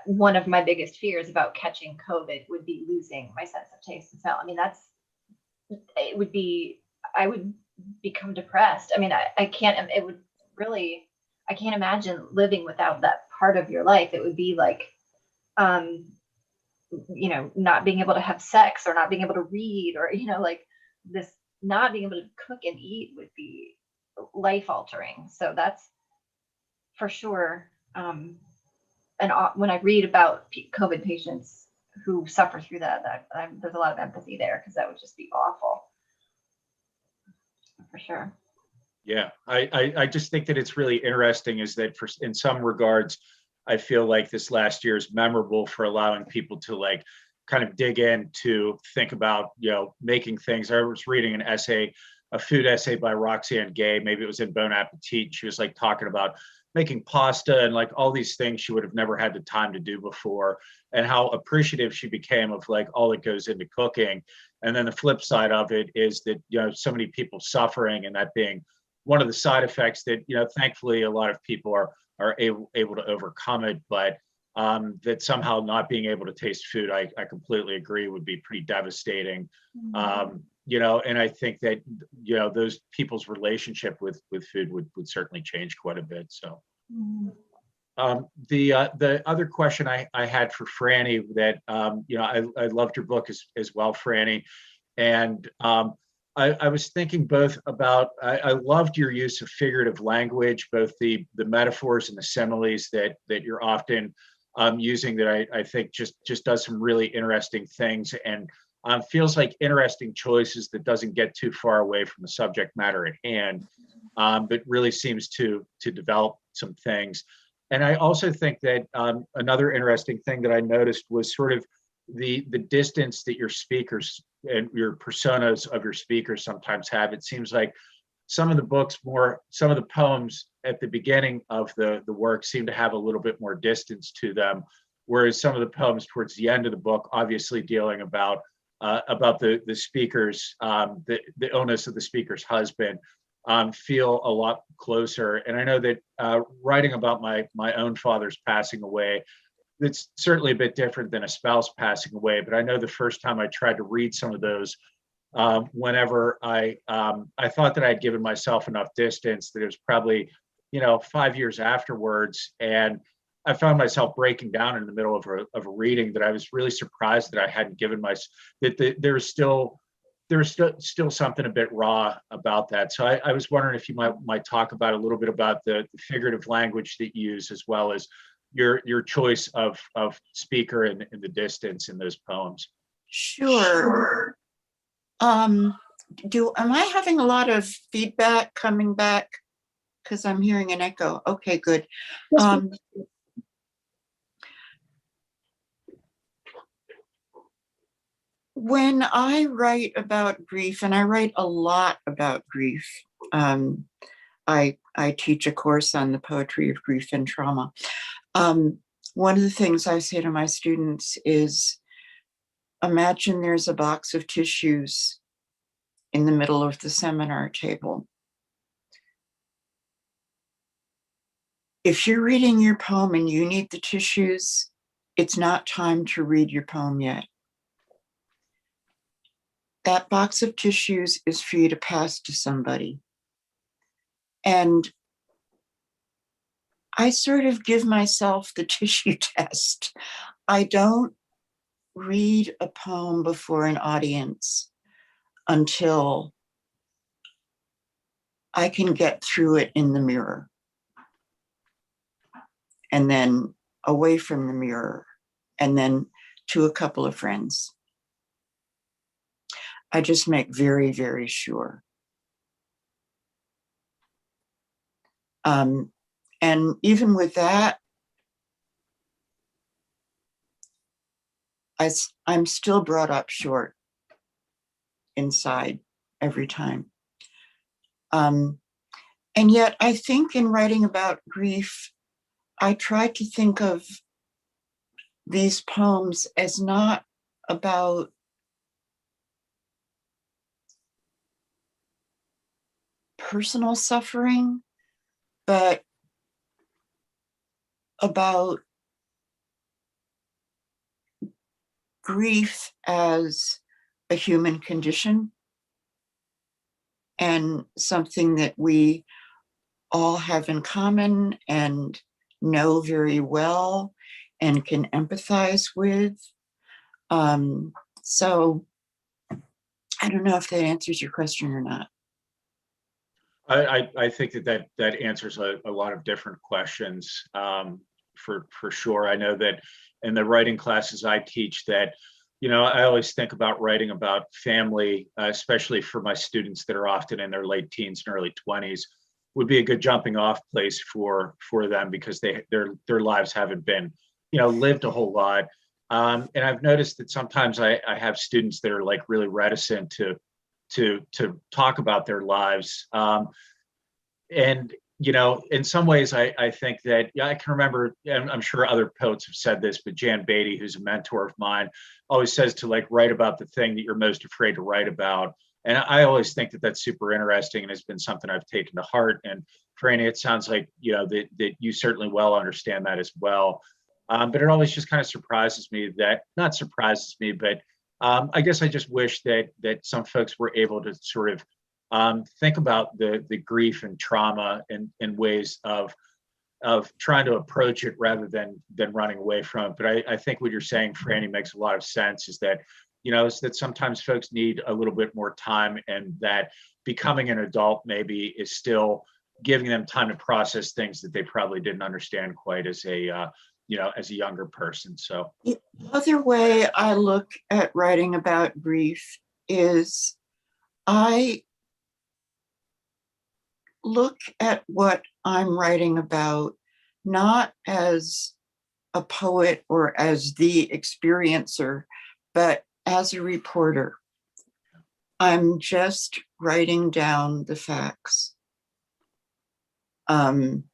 Speaker 3: one of my biggest fears about catching COVID would be losing my sense of taste and smell. I mean, I would become depressed. I mean, I can't imagine living without that part of your life. It would be like, not being able to have sex, or not being able to read, or, like this, not being able to cook and eat would be life altering. So that's for sure. And when I read about COVID patients who suffer through that, there's a lot of empathy there, because that would just be awful. For sure.
Speaker 1: Yeah, I just think that it's really interesting is that in some regards, I feel like this last year is memorable for allowing people to like kind of dig in to think about, making things. I was reading an essay, a food essay by Roxane Gay, maybe it was in Bon Appetit. She was like talking about making pasta and like all these things she would have never had the time to do before, and how appreciative she became of like all that goes into cooking. And then the flip side of it is that, so many people suffering, and that being one of the side effects that, thankfully a lot of people are able to overcome it, but that somehow not being able to taste food, I completely agree, would be pretty devastating. And I think that, those people's relationship with food would certainly change quite a bit. So the other question I had for Frannie that, I loved your book as well, Frannie. And I was thinking both about, I loved your use of figurative language, both the metaphors and the similes that you're often using, that I think just does some really interesting things, and feels like interesting choices that doesn't get too far away from the subject matter at hand, but really seems to develop some things. And I also think that another interesting thing that I noticed was sort of the distance that your speakers and your personas of your speakers sometimes have. It seems like some of the poems at the beginning of the work seem to have a little bit more distance to them, whereas some of the poems towards the end of the book, obviously dealing about the speaker's, the illness of the speaker's husband, feel a lot closer. And I know that writing about my own father's passing away, it's certainly a bit different than a spouse passing away. But I know the first time I tried to read some of those, whenever I thought that I'd given myself enough distance, that it was probably 5 years afterwards, and I found myself breaking down in the middle of a reading, that I was really surprised that I hadn't given that there was still something a bit raw about that. So I was wondering if you might talk about a little bit about the figurative language that you use, as well as your choice of speaker and the distance in those poems.
Speaker 4: Sure. Am I having a lot of feedback coming back? Because I'm hearing an echo. Okay, good. When I write about grief, and I write a lot about grief, I teach a course on the poetry of grief and trauma. One of the things I say to my students is, imagine there's a box of tissues in the middle of the seminar table. If you're reading your poem and you need the tissues, it's not time to read your poem yet. That box of tissues is for you to pass to somebody. And I sort of give myself the tissue test. I don't read a poem before an audience until I can get through it in the mirror, and then away from the mirror, and then to a couple of friends. I just make very, very sure. And even with that, I'm still brought up short inside every time. And yet I think in writing about grief, I try to think of these poems as not about personal suffering, but about grief as a human condition, and something that we all have in common and know very well and can empathize with. So I don't know if that answers your question or not.
Speaker 1: I think that answers a lot of different questions, for sure. I know that in the writing classes I teach that, I always think about writing about family, especially for my students that are often in their late teens and early 20s, would be a good jumping off place for them because their lives haven't been, lived a whole lot. And I've noticed that sometimes I have students that are like really reticent to talk about their lives. And in some ways, I think that, yeah, I can remember, and I'm sure other poets have said this, but Jan Beatty, who's a mentor of mine, always says to like write about the thing that you're most afraid to write about. And I always think that that's super interesting and has been something I've taken to heart. And Frannie, it sounds like, that you certainly well understand that as well. But it always just kind of surprises me not surprises me, but I guess I just wish that some folks were able to sort of think about the grief and trauma in ways of trying to approach it rather than running away from it. But I think what you're saying, Frannie, makes a lot of sense, is that, is that sometimes folks need a little bit more time, and that becoming an adult maybe is still giving them time to process things that they probably didn't understand quite as a younger person. So
Speaker 4: The other way I look at writing about grief is I look at what I'm writing about not as a poet or as the experiencer, but as a reporter. I'm just writing down the facts. I'm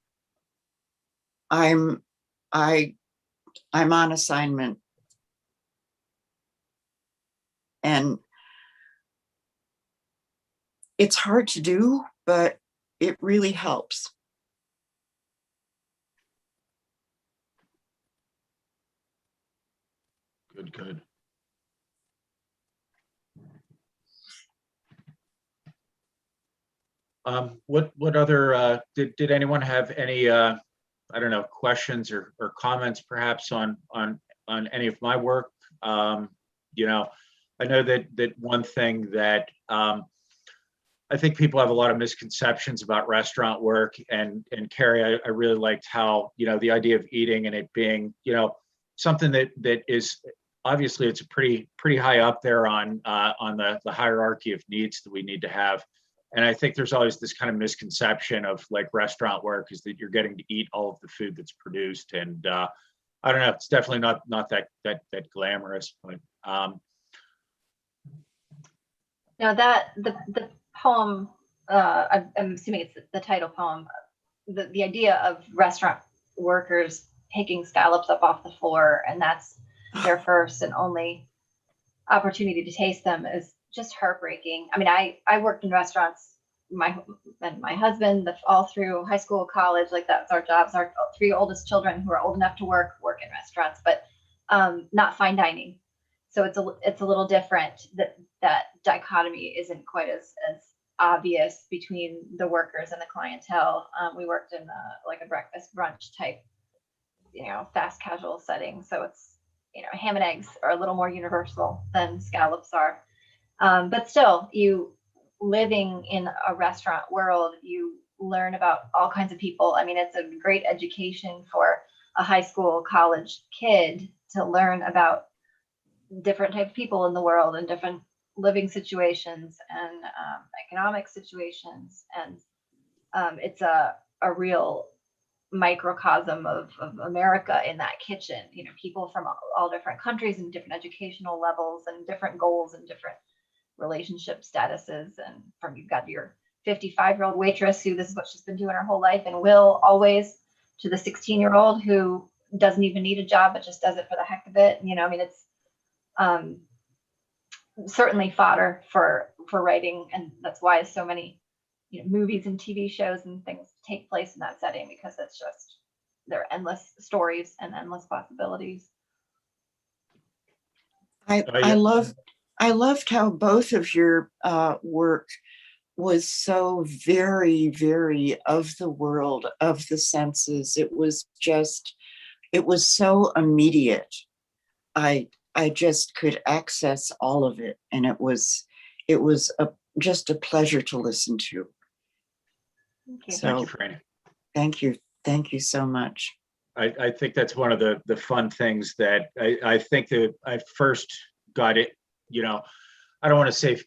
Speaker 4: on assignment, and it's hard to do, but it really helps.
Speaker 1: good. What other did anyone have any questions or comments perhaps on any of my work? I know that one thing that I think people have a lot of misconceptions about restaurant work, and Kerry, I really liked how, the idea of eating and it being, something that is obviously it's a pretty high up there on the hierarchy of needs that we need to have. And I think there's always this kind of misconception of like restaurant work is that you're getting to eat all of the food that's produced. And I don't know, it's definitely not that glamorous, but
Speaker 3: Now that the poem, I'm assuming it's the title poem, the idea of restaurant workers picking scallops up off the floor, and that's their first and only opportunity to taste them, is just heartbreaking. I mean, I worked in restaurants, my husband, all through high school, college, like that's our jobs. Our three oldest children who are old enough to work in restaurants, but not fine dining. So it's a little different. That dichotomy isn't quite as obvious between the workers and the clientele. We worked in a breakfast brunch type, fast casual setting. So it's, ham and eggs are a little more universal than scallops are. But still, you living in a restaurant world, you learn about all kinds of people. I mean, it's a great education for a high school, college kid to learn about different types of people in the world and different living situations and economic situations. And it's a real microcosm of America in that kitchen. People from all different countries and different educational levels and different goals and different relationship statuses. And you've got your 55-year-old waitress who this is what she's been doing her whole life and will always, to the 16-year-old who doesn't even need a job but just does it for the heck of it. It's certainly fodder for writing, and that's why so many movies and TV shows and things take place in that setting, because it's just, there are endless stories and endless possibilities.
Speaker 4: I loved how both of your work was so very, very of the world, of the senses. It was so immediate. I just could access all of it, and it was just a pleasure to listen to.
Speaker 3: Thank you.
Speaker 4: So
Speaker 1: Thank you, Frannie.
Speaker 4: thank you. Thank you so much.
Speaker 1: I think that's one of the fun things that I think that I first got it, I don't want to say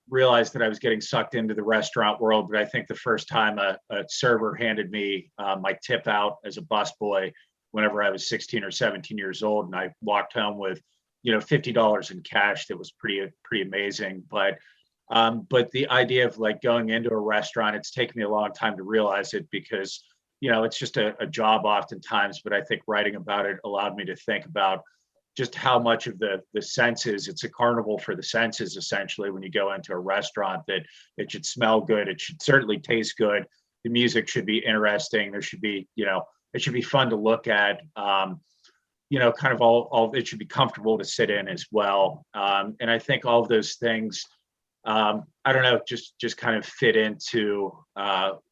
Speaker 1: realized that I was getting sucked into the restaurant world, but I think the first time a server handed me my tip out as a busboy whenever I was 16 or 17 years old, and I walked home with, $50 in cash. That was pretty amazing. But the idea of like going into a restaurant, it's taken me a long time to realize it because, it's just a job oftentimes. But I think writing about it allowed me to think about just how much of the senses, it's a carnival for the senses, essentially, when you go into a restaurant, that it should smell good. It should certainly taste good. The music should be interesting. There should be, it should be fun to look at. Kind of all it should be comfortable to sit in as well. And I think all of those things, I don't know, just kind of fit into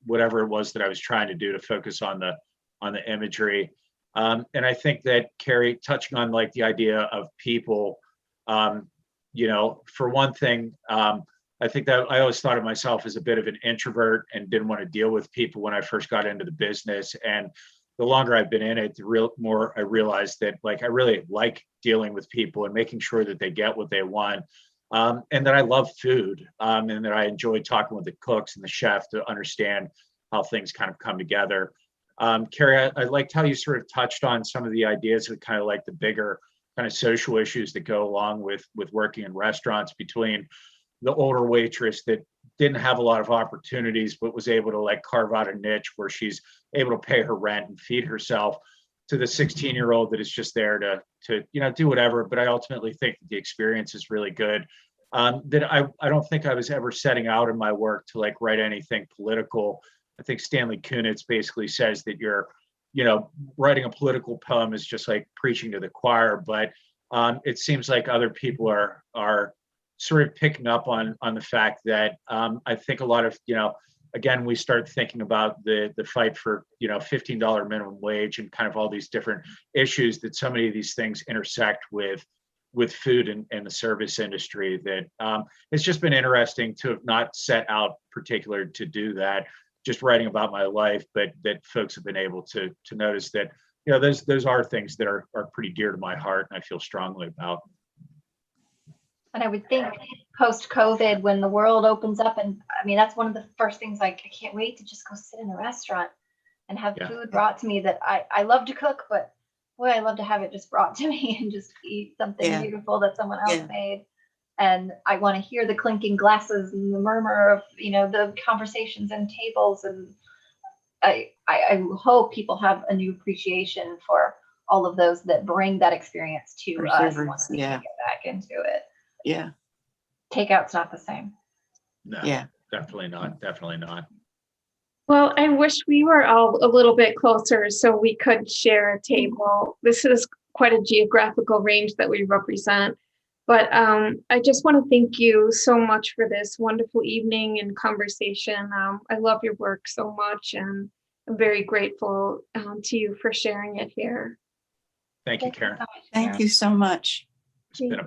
Speaker 1: whatever it was that I was trying to do to focus on the imagery. And I think that Kerry, touching on like the idea of people, for one thing, I think that I always thought of myself as a bit of an introvert and didn't want to deal with people when I first got into the business. And the longer I've been in it, the more I realized that like I really like dealing with people and making sure that they get what they want. And that I love food, and that I enjoy talking with the cooks and the chef to understand how things kind of come together. Kerry, I liked how you sort of touched on some of the ideas of kind of like the bigger kind of social issues that go along with working in restaurants, between the older waitress that didn't have a lot of opportunities, but was able to like carve out a niche where she's able to pay her rent and feed herself, to the 16-year-old that is just there to do whatever. But I ultimately think that the experience is really good. That I don't think I was ever setting out in my work to like write anything political. I think Stanley Kunitz basically says that you're, writing a political poem is just like preaching to the choir. But it seems like other people are sort of picking up on the fact that I think a lot of, again, we start thinking about the fight for, $15 minimum wage and kind of all these different issues that so many of these things intersect with food and the service industry, that it's just been interesting to have not set out particular to do that, just writing about my life, but that folks have been able to notice that, those are things that are pretty dear to my heart and I feel strongly about.
Speaker 3: And I would think post-COVID, when the world opens up, and I mean, that's one of the first things, like, I can't wait to just go sit in a restaurant and have food brought to me that I love to cook, but boy, I love to have it just brought to me and just eat something beautiful that someone else made. And I want to hear the clinking glasses and the murmur of, the conversations and tables. And I hope people have a new appreciation for all of those that bring that experience to us once we can get back into it.
Speaker 4: Yeah.
Speaker 3: Takeout's not the same.
Speaker 1: No, definitely not.
Speaker 2: Well, I wish we were all a little bit closer so we could share a table. This is quite a geographical range that we represent. But I just want to thank you so much for this wonderful evening and conversation. I love your work so much, and I'm very grateful to you for sharing it here.
Speaker 1: Thank you, Karen.
Speaker 4: Thank you so much.
Speaker 1: It's been a